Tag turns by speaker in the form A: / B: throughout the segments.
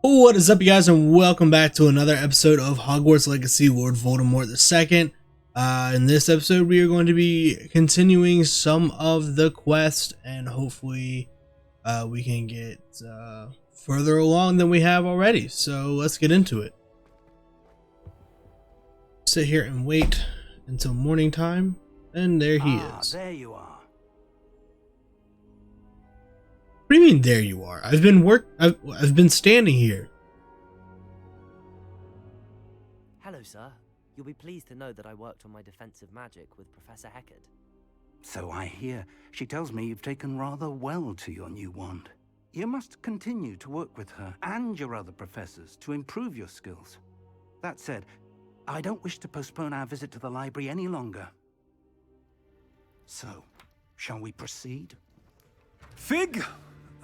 A: What is up, you guys, and welcome back to another episode of Hogwarts Legacy Lord Voldemort II. In this episode, we are going to be continuing some of the quest, and hopefully we can get further along than we have already. So let's get into it. Sit here and wait until morning time, and there he is.
B: There you are.
A: What do you mean, there you are? I've been standing here.
C: Hello, sir. You'll be pleased to know that I worked on my defensive magic with Professor Heckard.
B: So I hear. She tells me you've taken rather well to your new wand. You must continue to work with her and your other professors to improve your skills. That said, I don't wish to postpone our visit to the library any longer. So, shall we proceed?
D: Fig,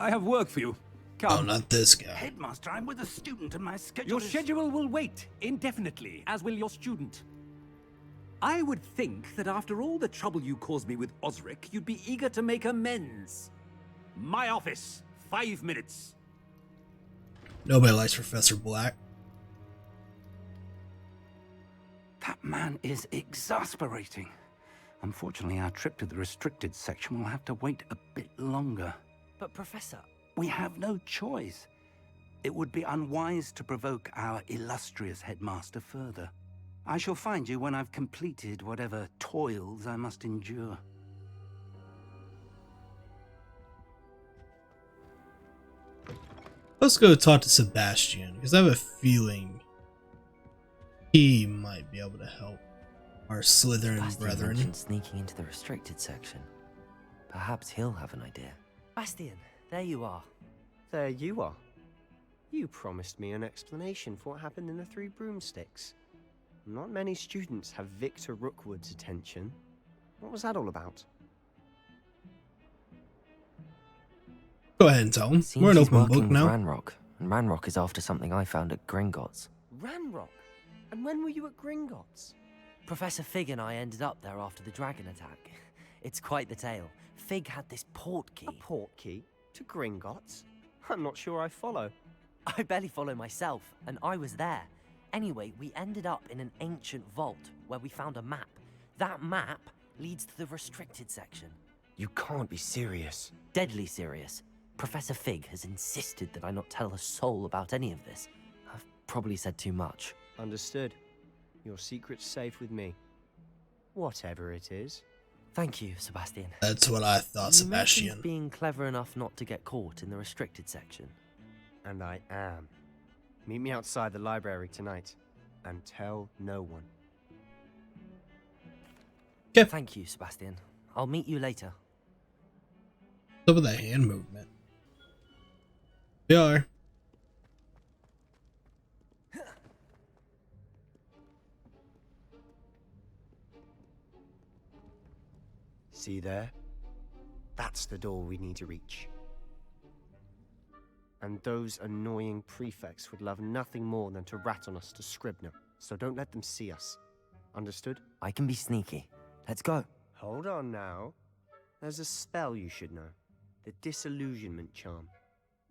D: I have work for you. Come.
A: Oh, not this guy.
B: Headmaster, I'm with a student and my schedule
D: Your
B: is...
D: schedule will wait indefinitely, as will your student. I would think that after all the trouble you caused me with Osric, you'd be eager to make amends. My office, 5 minutes.
A: Nobody likes Professor Black.
B: That man is exasperating. Unfortunately, our trip to the restricted section will have to wait a bit longer.
C: But Professor...
B: We have no choice. It would be unwise to provoke our illustrious headmaster further. I shall find you when I've completed whatever toils I must endure.
A: Let's go talk to Sebastian, because I have a feeling he might be able to help our Slytherin
C: Sebastian
A: brethren.
C: mentioned sneaking into the restricted section. Perhaps he'll have an idea. Bastian, there you are.
E: There you are. You promised me an explanation for what happened in the Three Broomsticks. Not many students have Victor Rookwood's attention. What was that all about?
A: Go ahead and tell him.
C: Seems
A: We're an
C: he's
A: open
C: working
A: book
C: with
A: now.
C: Ranrock, and Ranrock is after something I found at Gringotts.
E: Ranrock? And when were you at Gringotts?
C: Professor Fig and I ended up there after the dragon attack. It's quite the tale. Fig had this port key.
E: A port key? To Gringotts? I'm not sure I follow.
C: I barely follow myself, and I was there. Anyway, we ended up in an ancient vault where we found a map. That map leads to the restricted section.
E: You can't be serious.
C: Deadly serious. Professor Fig has insisted that I not tell a soul about any of this. I've probably said too much.
E: Understood. Your secret's safe with me. Whatever it is.
C: Thank you, Sebastian.
A: That's what I thought,
C: You mentioned
A: Sebastian.
C: being clever enough not to get caught in the restricted section.
E: And I am. Meet me outside the library tonight. And tell no one.
A: Okay.
C: Thank you, Sebastian. I'll meet you later.
A: What's up with that hand movement? We are.
E: See there? That's the door we need to reach. And those annoying prefects would love nothing more than to rat on us to Scribner, so don't let them see us. Understood?
C: I can be sneaky. Let's go.
E: Hold on now. There's a spell you should know. The Disillusionment Charm.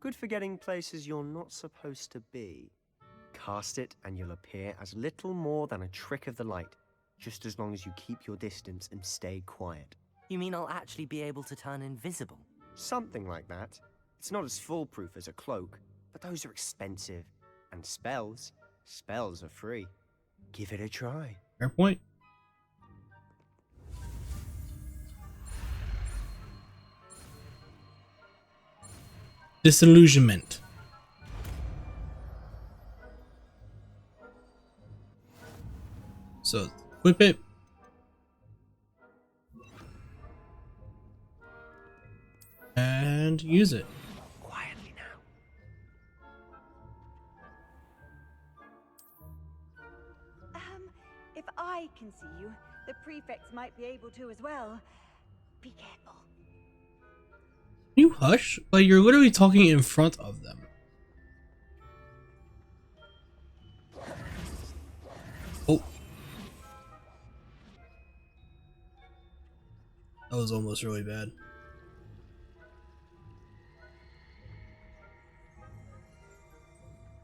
E: Good for getting places you're not supposed to be. Cast it and you'll appear as little more than a trick of the light, just as long as you keep your distance and stay quiet.
C: You mean I'll actually be able to turn invisible?
E: Something like that. It's not as foolproof as a cloak, but those are expensive. And spells are free. Give it a try.
A: Fair point. Disillusionment. So equip it. And use it.
E: Quietly now.
F: If I can see you, the prefects might be able to as well. Be careful.
A: Can you hush? Like, you're literally talking in front of them. Oh. That was almost really bad.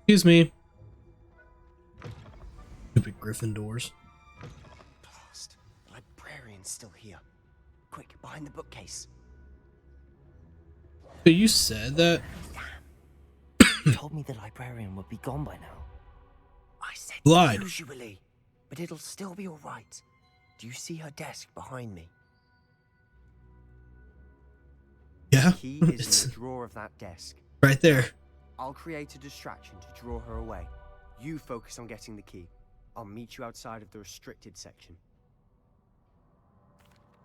A: Excuse me. Stupid Gryffindors.
E: Blast. The librarian's still here. Quick, behind the bookcase.
A: So you said that?
C: You told me the librarian would be gone by now.
E: I said
A: Lied.
E: usually, but it'll still be all right. Do you see her desk behind me?
A: Yeah.
E: The key is
A: It's
E: in the drawer of that desk.
A: right there.
E: I'll create a distraction to draw her away. You focus on getting the key. I'll meet you outside of the restricted section.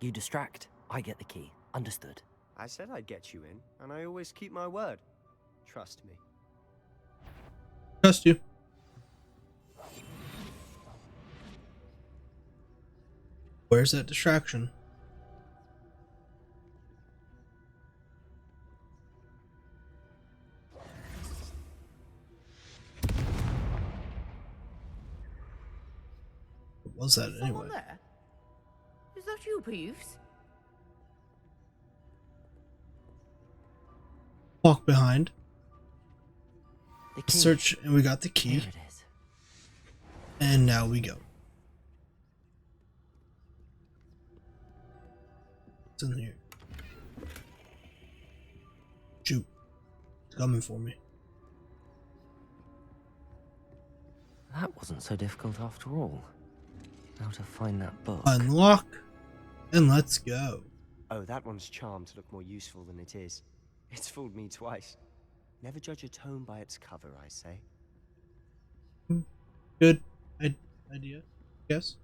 C: You distract, I get the key. Understood.
E: I said I'd get you in, and I always keep my word. Trust me.
A: Trust you. Where's that distraction? What was that anyway?
G: There? Is that you, Peeves?
A: Walk behind.
C: The key.
A: Search, and we got the key.
C: There it is.
A: And now we go. What's in here? Shoot. It's coming for me.
C: That wasn't so difficult after all. Now to find that book.
A: Unlock. And let's go.
E: Oh, that one's charmed to look more useful than it is. It's fooled me twice. Never judge a tome by its cover, I say.
A: Good idea, yes.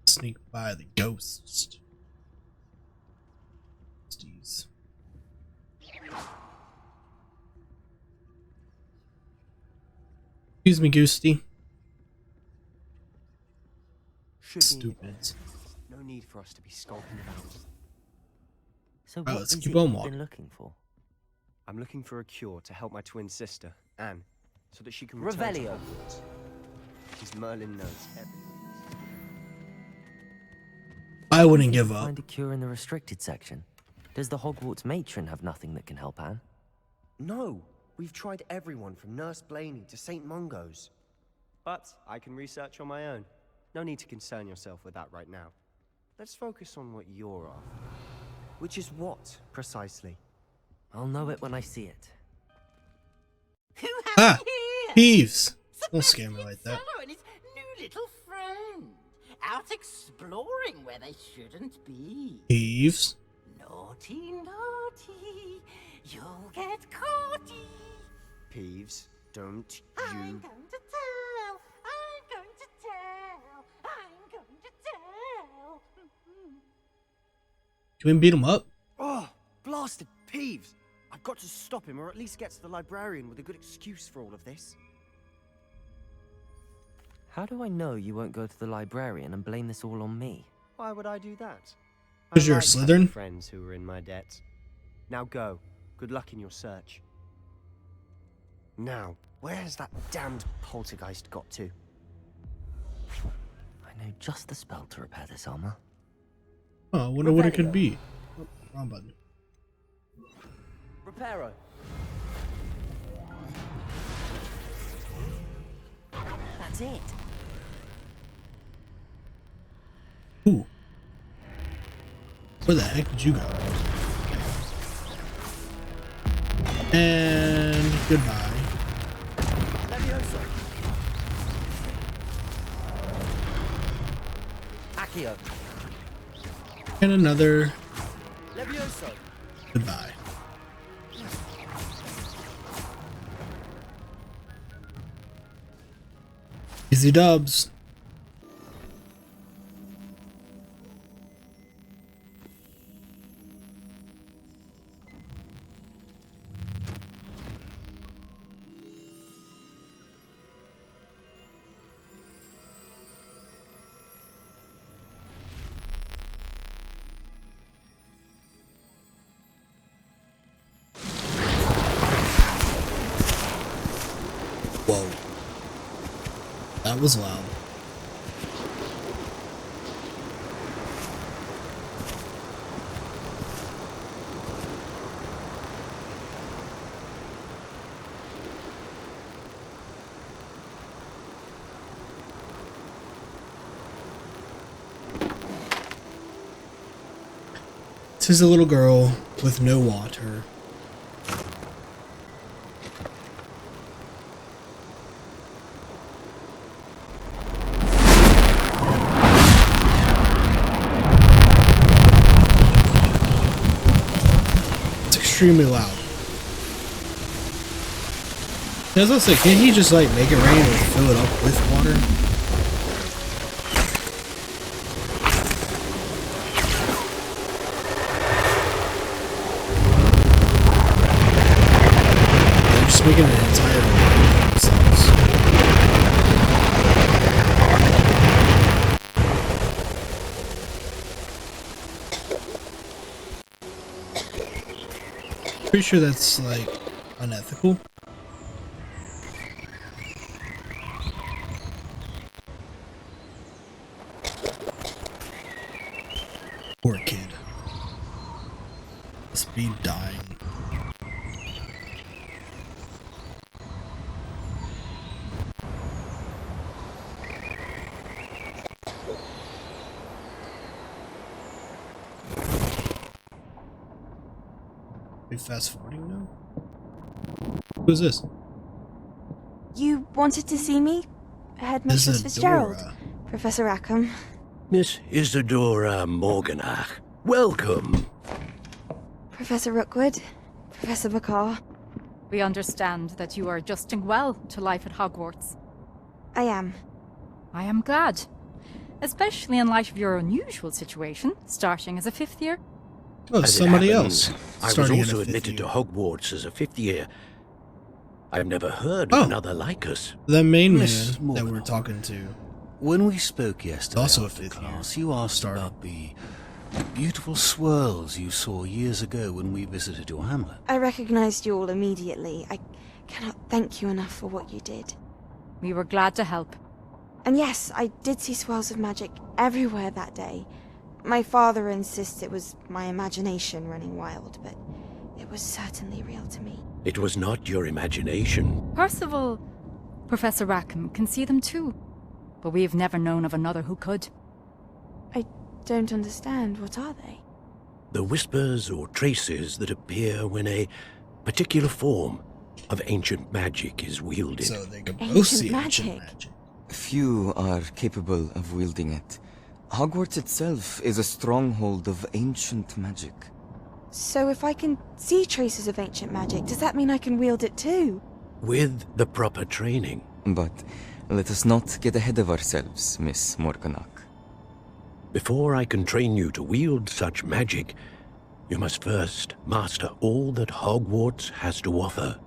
A: Sneak by the ghosts. Ghosties. Excuse me, Goosty.
E: Should be
A: Stupids.
E: no need for us to be skulking about.
C: So
A: Right,
C: what
A: let's
C: is
A: keep
C: it
A: on
C: you've
A: walking.
C: been looking for?
E: I'm looking for a cure to help my twin sister, Anne, so that she can return to
C: Revelio.
E: Hogwarts. Because Merlin knows everything.
A: I wouldn't give up.
C: Find a cure in the restricted section. Does the Hogwarts matron have nothing that can help Anne?
E: No, we've tried everyone from Nurse Blaney to St. Mungo's. But I can research on my own. No need to concern yourself with that right now. Let's focus on what you're after. Which is what, precisely?
C: I'll know it when I see it.
G: Who
A: Ah!
G: have you here?
A: Peeves! Don't scare me like that.
G: Fellow and his new little friend. Out exploring where they shouldn't be.
A: Peeves.
G: Naughty, naughty. You'll get caughty.
E: Peeves, don't
G: I'm
E: you...
G: going to tell. I'm going to tell. I'm going to tell.
A: Can we beat him up?
E: Oh, blasted Peeves! I've got to stop him, or at least get to the librarian with a good excuse for all of this.
C: How do I know you won't go to the librarian and blame this all on me?
E: Why would I do that?
A: 'Cause you're a
E: I like having
A: Slytherin?
E: friends who are in my debt. Now go. Good luck in your search. Now, where's that damned poltergeist got to?
C: I know just the spell to repair this armor.
A: Oh, I wonder what it could be. Oh, wrong button.
C: Reparo. That's it.
A: Ooh. Where the heck did you go? And goodbye.
C: Levioso. Accio.
A: And another
C: Levioso.
A: goodbye. Easy dubs. Whoa. That was loud. 'Tis a little girl with no water. It's extremely loud. I was gonna say, can't he just like make it rain or fill it up with water? They're just making an entire rain themselves. Pretty sure that's like unethical. Poor kid. Must be dying. Are we fast forwarding now? Who's this?
F: You wanted to see me? Headmistress Fitzgerald.
A: Isadora.
F: Professor Rackham.
H: Miss Isadora Morganach, welcome.
F: Professor Rookwood. Professor Bakar.
I: We understand that you are adjusting well to life at Hogwarts.
F: I am.
I: I am glad. Especially in light of your unusual situation, starting as a 5th year.
A: Oh,
H: As it
A: somebody
H: happens,
A: else.
H: I was
A: starting in
H: also
A: a fifth
H: admitted to
A: year.
H: Hogwarts as a 5th year. I've never heard
A: Oh.
H: of another like us.
A: The main
J: Miss
A: man that we're
J: Morganach.
A: talking to.
J: When we spoke yesterday
A: Also a
J: after
A: fifth
J: class,
A: year
J: you asked
A: starter.
J: about the beautiful swirls you saw years ago when we visited your hamlet.
F: I recognized you all immediately. I cannot thank you enough for what you did.
I: We were glad to help.
F: And yes, I did see swirls of magic everywhere that day. My father insists it was my imagination running wild, but it was certainly real to me.
H: It was not your imagination.
I: Percival, Professor Rackham can see them too. But we have never known of another who could.
F: I don't understand. What are they?
H: The whispers or traces that appear when a particular form of ancient magic is wielded.
A: So they could both
F: Ancient
A: see ancient
F: magic.
A: magic.
K: Few are capable of wielding it. Hogwarts itself is a stronghold of ancient magic.
F: So if I can see traces of ancient magic, does that mean I can wield it too?
H: With the proper training.
K: But let us not get ahead of ourselves, Miss Morganach.
H: Before I can train you to wield such magic, you must first master all that Hogwarts has to offer.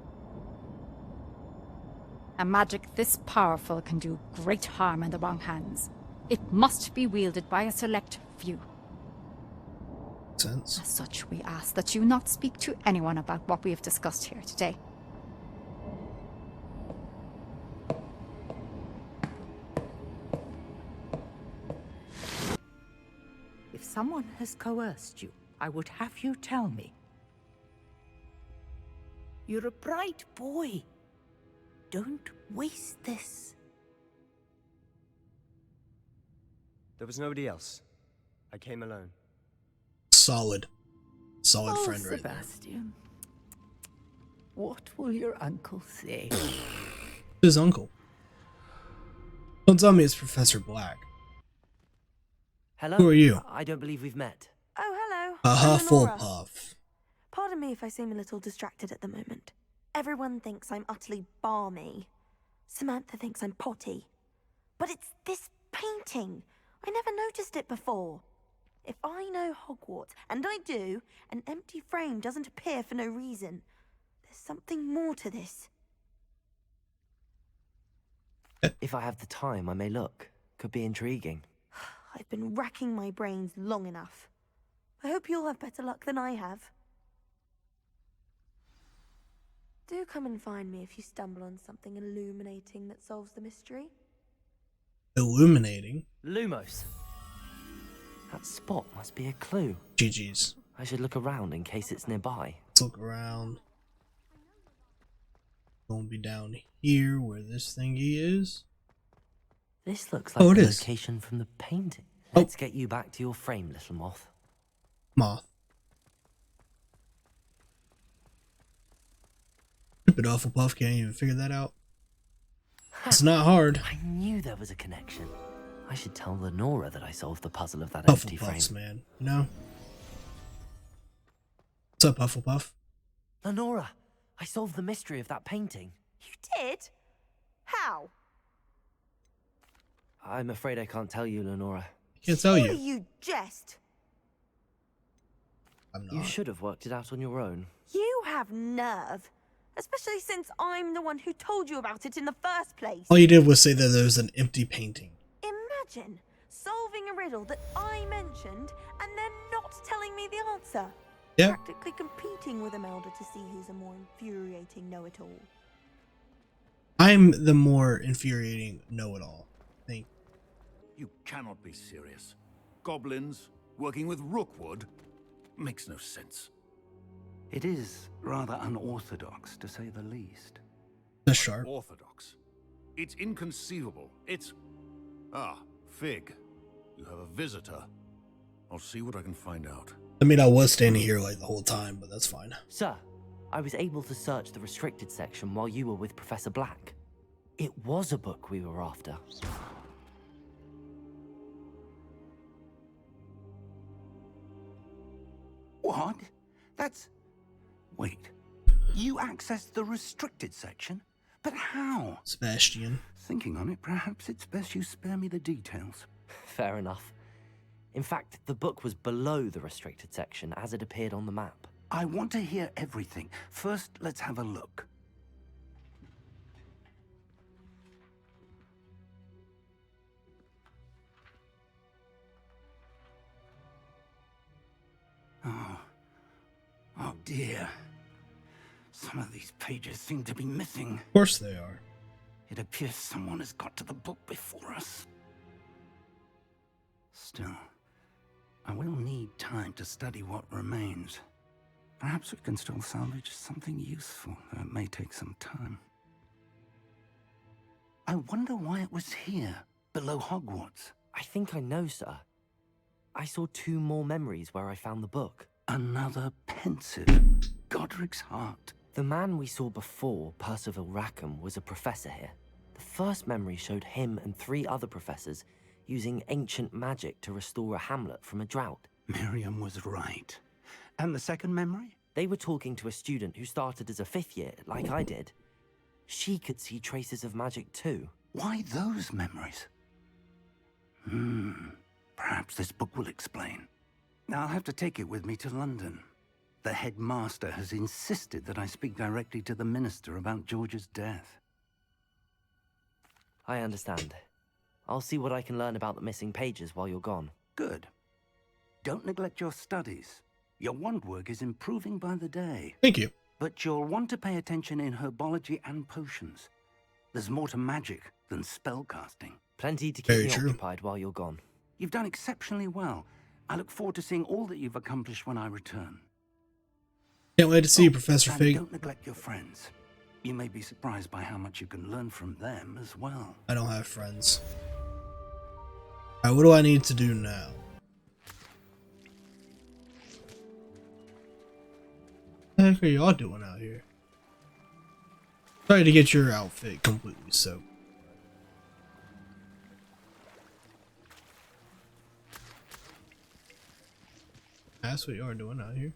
I: A magic this powerful can do great harm in the wrong hands. It must be wielded by a select few.
A: Sense.
I: As such, we ask that you not speak to anyone about what we have discussed here today.
G: If someone has coerced you, I would have you tell me. You're a bright boy. Don't waste this.
E: There was nobody else. I came alone.
A: Solid. Solid
G: Oh,
A: friend right there.
G: Sebastian. What will your uncle say?
A: His uncle. Don't tell me it's Professor Black.
C: Hello?
A: Who are you?
C: I don't believe we've met.
F: Oh, hello.
A: A
F: I'm Lenora.
A: Hufflepuff.
F: Pardon me if I seem a little distracted at the moment. Everyone thinks I'm utterly balmy. Samantha thinks I'm potty. But it's this painting. I never noticed it before. If I know Hogwarts, and I do, an empty frame doesn't appear for no reason. There's something more to this.
C: If I have the time, I may look. Could be intriguing.
F: I've been racking my brains long enough. I hope you'll have better luck than I have. Do come and find me if you stumble on something illuminating that solves the mystery.
A: Illuminating.
C: Lumos. That spot must be a clue.
A: GG's.
C: I should look around in case it's nearby.
A: Let's look around. Gonna be down here where this thingy is.
C: This looks like
A: Oh, it
C: the
A: is.
C: location from the painting.
A: Oh.
C: Let's get you back to your frame, little moth.
A: Moth. Stupid Hufflepuff can't even figure that out. It's not hard.
C: I knew there was a connection. I should tell Lenora that I solved the puzzle of that empty frame.
A: Hufflepuffs, man. You know? What's up, Hufflepuff?
C: Lenora, I solved the mystery of that painting.
F: You did? How?
C: I'm afraid I can't tell you, Lenora.
A: I can't tell
F: Surely
A: you.
F: you jest.
A: I'm not.
C: You should have worked it out on your own.
F: You have nerve. Especially since I'm the one who told you about it in the first place.
A: All you did was say that there was an empty painting.
F: Imagine solving a riddle that I mentioned and then not telling me the answer.
A: Yeah.
F: Practically competing with Imelda to see who's a more infuriating know-it-all.
A: I'm the more infuriating know-it-all. Think.
J: You cannot be serious. Goblins working with Rookwood makes no sense.
B: It is rather unorthodox, to say the least.
A: That's sharp.
J: Orthodox. It's inconceivable. It's... Ah, Fig. You have a visitor. I'll see what I can find out.
A: I mean, I was standing here like the whole time, but that's fine.
C: Sir, I was able to search the restricted section while you were with Professor Black. It was a book we were after.
B: What? That's... Wait. You accessed the restricted section? But how?
A: Sebastian.
B: Thinking on it, perhaps it's best you spare me the details.
C: Fair enough. In fact, the book was below the restricted section as it appeared on the map.
B: I want to hear everything. First, let's have a look. Oh dear. Some of these pages seem to be missing.
A: Of course they are.
B: It appears someone has got to the book before us. Still, I will need time to study what remains. Perhaps we can still salvage something useful, though it may take some time. I wonder why it was here, below Hogwarts.
C: I think I know, sir. I saw 2 more memories where I found the book.
B: Another pensive. Godric's heart.
C: The man we saw before, Percival Rackham, was a professor here. The first memory showed him and 3 other professors using ancient magic to restore a hamlet from a drought.
B: Miriam was right. And the second memory?
C: They were talking to a student who started as a 5th year, like I did. She could see traces of magic too.
B: Why those memories? Perhaps this book will explain. I'll have to take it with me to London. The headmaster has insisted that I speak directly to the minister about George's death.
C: I understand. I'll see what I can learn about the missing pages while you're gone.
B: Good. Don't neglect your studies. Your wand work is improving by the day.
A: Thank you.
B: But you'll want to pay attention in herbology and potions. There's more to magic than spellcasting.
C: Plenty to keep
A: Very
C: me
A: true.
C: occupied while you're gone.
B: You've done exceptionally well. I look forward to seeing all that you've accomplished when I return.
A: Can't wait to see you, Professor
B: And
A: Fig.
B: don't neglect your friends. You may be surprised by how much you can learn from them as well.
A: I don't have friends. Alright, what do I need to do now? What the heck are y'all doing out here? Sorry to get your outfit completely soaked. That's what y'all are doing out here.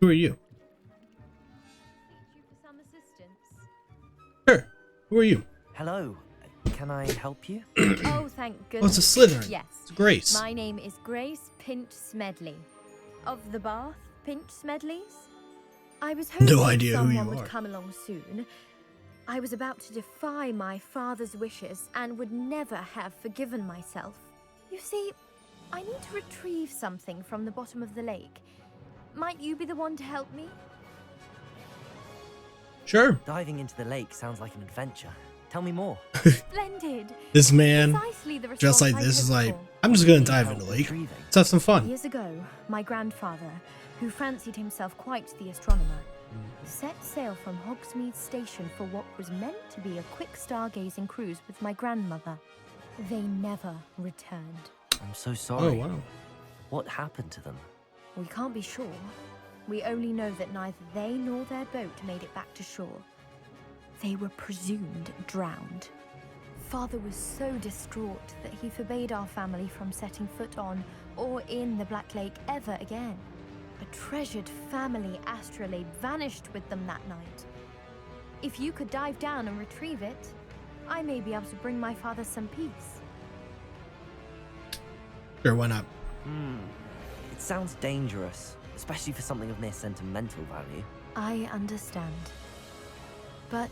A: Who are you? Sure. Who are you?
C: Hello. Can I help you?
L: Oh, thank
A: Oh,
L: goodness.
A: it's a Slytherin.
L: Yes.
A: It's Grace.
L: My name is Grace Pinch Smedley. Of the Bath Pinch Smedleys? I was hoping
A: No idea who
L: someone
A: you
L: would
A: are.
L: come along soon. I was about to defy my father's wishes and would never have forgiven myself. You see, I need to retrieve something from the bottom of the lake. Might you be the one to help me?
A: Sure.
C: Diving into the lake sounds like an adventure. Tell me more.
L: Splendid.
A: This man,
L: Precisely the
A: just like
L: response I
A: this, is
L: hoped
A: like,
L: for.
A: I'm just gonna dive in the lake. Let's have some fun.
L: Years ago, my grandfather, who fancied himself quite the astronomer, Set sail from Hogsmeade Station for what was meant to be a quick stargazing cruise with my grandmother. They never returned.
C: I'm so sorry.
A: Oh, wow.
C: What happened to them?
L: We can't be sure. We only know that neither they nor their boat made it back to shore. They were presumed drowned. Father was so distraught that he forbade our family from setting foot on or in the Black Lake ever again. A treasured family astrolabe vanished with them that night. If you could dive down and retrieve it, I may be able to bring my father some peace.
A: Sure, why not?
C: It sounds dangerous, especially for something of mere sentimental value.
L: I understand. But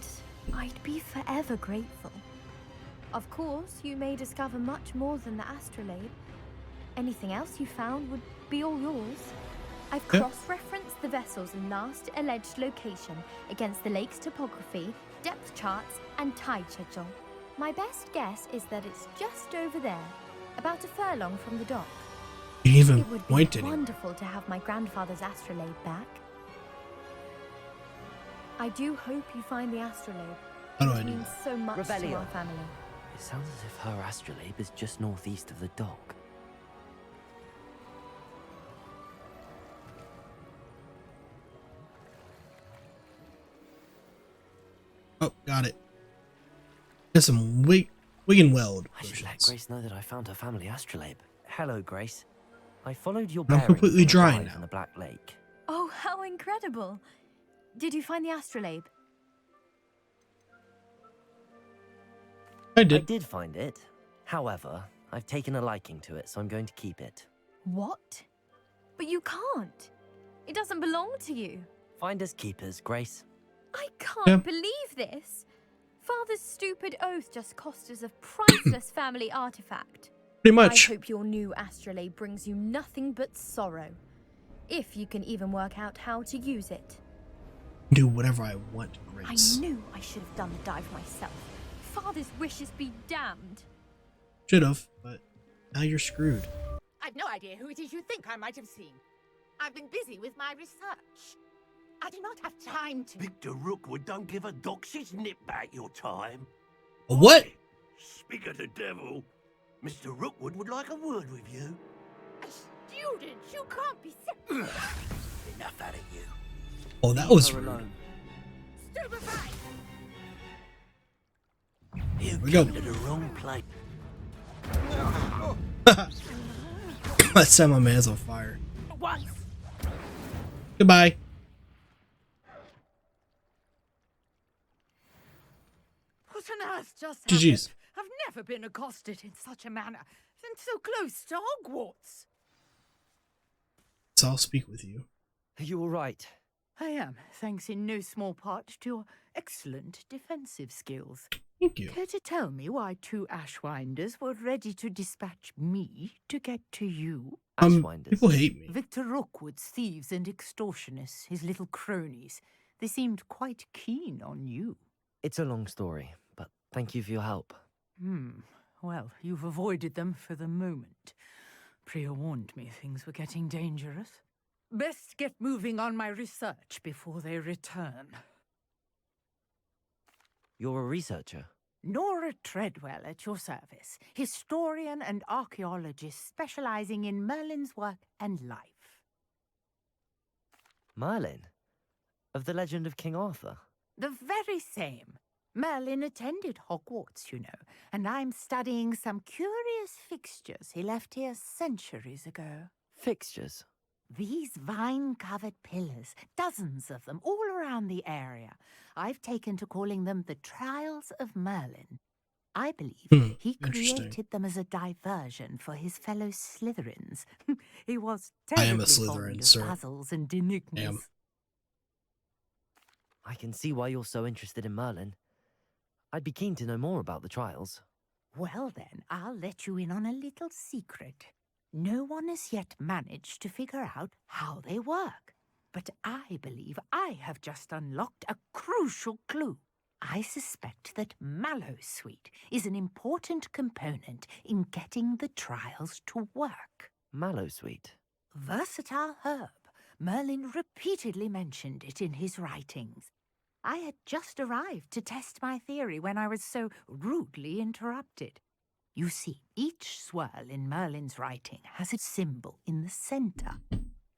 L: I'd be forever grateful. Of course, you may discover much more than the astrolabe. Anything else you found would be all yours. I've cross-referenced the vessel's last alleged location against the lake's topography, depth charts, and tide schedule. My best guess is that it's just over there, about a furlong from the dock.
A: You even
L: It would be
A: pointed.
L: wonderful to have my grandfather's astrolabe back. I do hope you find the astrolabe.
A: How do I
L: It
A: do
L: means
A: that?
L: so much to
C: Revelio.
L: our family.
C: It sounds as if her astrolabe is just northeast of the dock.
A: Oh, got it. There's some Wigan Weld
C: I should let
A: potions.
C: Grace know that I found her family astrolabe. Hello, Grace. I followed your
A: I'm
C: bearings
A: completely
C: on a
A: dry
C: dive
A: now.
C: in the Black Lake.
L: Oh, how incredible! Did you find the astrolabe?
A: I
C: I
A: did.
C: did find it. However, I've taken a liking to it, so I'm going to keep it.
L: What? But you can't. It doesn't belong to you.
C: Finders keepers, Grace.
L: I can't believe this. Father's stupid oath just cost us a priceless family artifact.
A: Pretty much.
L: I hope your new astrolabe brings you nothing but sorrow. If you can even work out how to use it.
A: Do whatever I want,
L: I
A: Grace.
L: knew I should have done the dive myself. Father's wishes be damned.
A: Should have, but now you're screwed.
G: I've no idea who it is you think I might have seen. I've been busy with my research. I do not have time to...
M: Victor Rookwood don't give a dox's nip back your time.
A: A what?
M: Speak of the devil. Mr. Rookwood would like a word with you.
G: A student, you can't be...
M: Enough out of you.
A: Oh, that was
C: Leave her
A: rude.
C: alone.
G: Stupefy!
M: You've
A: we go.
M: come to the wrong place.
A: That set my man's on fire.
G: Once!
A: Goodbye.
G: What on earth just
A: GG's.
G: happened? I've never been accosted in such a manner, and so close to Hogwarts.
A: So I'll speak with you.
C: Are you all right?
G: I am, thanks in no small part to your excellent defensive skills.
A: Thank you.
G: Care to tell me why two Ashwinders were ready to dispatch me to get to you?
C: Ashwinders.
A: People hate me.
G: Victor Rookwood's thieves and extortionists, his little cronies. They seemed quite keen on you.
C: It's a long story, but thank you for your help.
G: Well, you've avoided them for the moment. Priya warned me things were getting dangerous. Best get moving on my research before they return.
C: You're a researcher.
G: Nora Treadwell at your service, historian and archaeologist specializing in Merlin's work and life.
C: Merlin? Of the legend of King Arthur?
G: The very same. Merlin attended Hogwarts, you know, and I'm studying some curious fixtures he left here centuries ago.
C: Fixtures?
G: These vine-covered pillars, dozens of them, all around the area. I've taken to calling them the Trials of Merlin. I believe he
A: interesting.
G: created them as a diversion for his fellow Slytherins. He was
A: I am a
G: terribly
A: Slytherin,
G: fond of
A: sir.
G: puzzles and enigmas.
A: Am.
C: I can see why you're so interested in Merlin. I'd be keen to know more about the trials.
G: Well then, I'll let you in on a little secret. No one has yet managed to figure out how they work. But I believe I have just unlocked a crucial clue. I suspect that Mallowsweet is an important component in getting the trials to work.
C: Mallowsweet.
G: Versatile herb, Merlin repeatedly mentioned it in his writings. I had just arrived to test my theory when I was so rudely interrupted. You see, each swirl in Merlin's writing has a symbol in the center.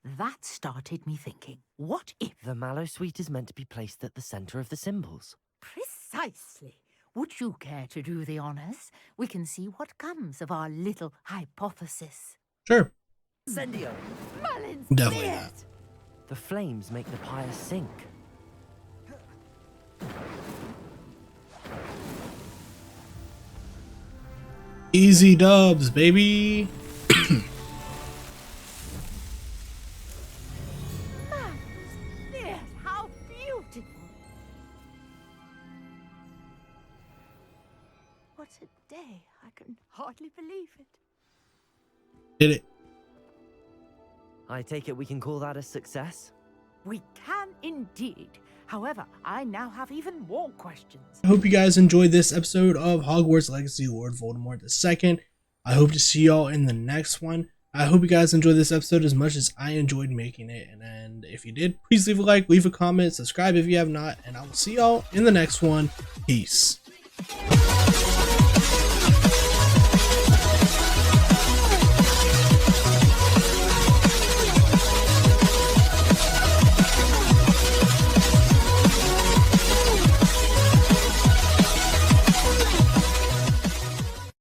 G: That started me thinking, what if...
C: The Mallowsweet is meant to be placed at the center of the symbols.
G: Precisely. Would you care to do the honors? We can see what comes of our little hypothesis.
A: Sure.
C: Incendio!
G: Merlin's
A: Definitely
G: beard!
A: not.
C: The flames make the pyre sink.
A: Easy dubs, baby.
G: Merlin's beard, how beautiful! What a day. I can hardly believe it.
A: Did it.
C: I take it we can call that a success?
G: We can indeed. However, I now have even more questions.
A: I hope you guys enjoyed this episode of Hogwarts Legacy Lord Voldemort II. I hope to see y'all in the next one. I hope you guys enjoyed this episode as much as I enjoyed making it. And if you did, please leave a like, leave a comment, subscribe if you have not, and I will see y'all in the next one. Peace.